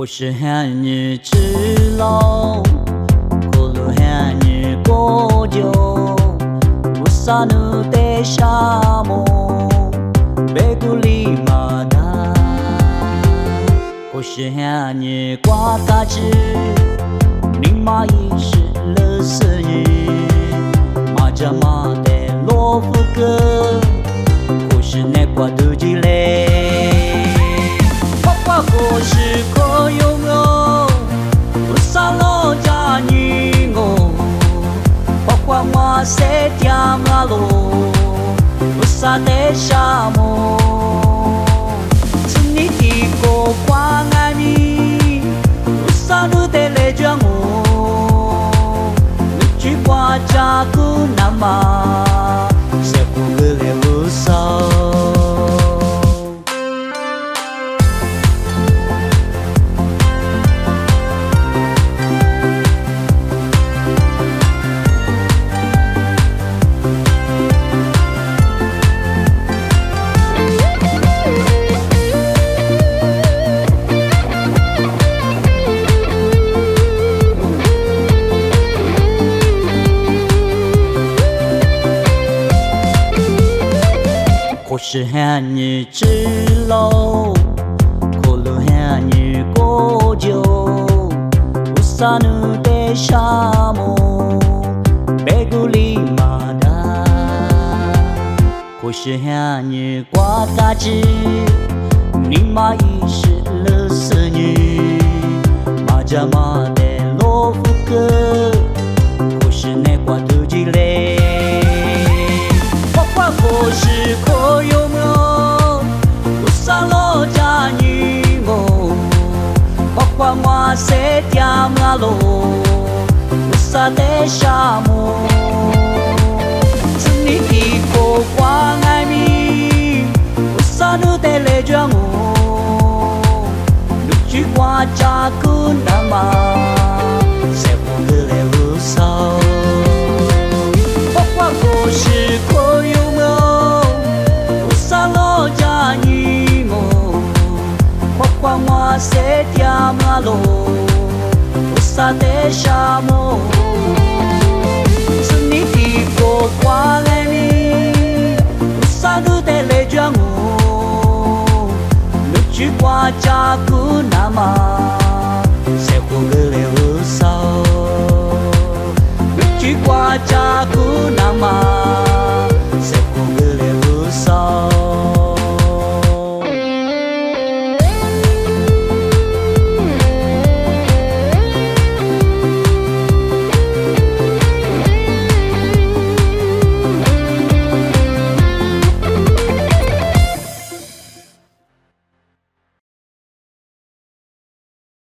或是寒日之老，可路寒日过久，不萨努的沙漠，贝古里马达，或是寒日刮嘎吱，尼玛一时乐死日，马扎马的罗夫哥，或是那瓜杜吉嘞。我是可有我，不萨罗加尼我，花花马塞条马路，不萨的沙漠，是你的国光爱你，不萨路的来讲我，你去挂扎古那玛，谁不会来无少。或是寒日之老，可路寒日过久，不萨努的沙漠，贝古里马达。或是寒日刮嘎吱，尼玛一时乐死日，马扎马的罗夫哥，或是那瓜杜吉嘞。或是可有我，不萨罗加尼我，花花马塞条马路，不萨的沙漠，是你的国光爱你，不萨努的来讲我，你去挂扎古那玛，谁不会来无少？或是可有我，不萨罗加尼我，花花马塞条马路，不萨的沙漠，是你的国光爱你，不萨努的来讲我，你去挂扎古那玛，谁不会来无少？你去挂扎古那玛。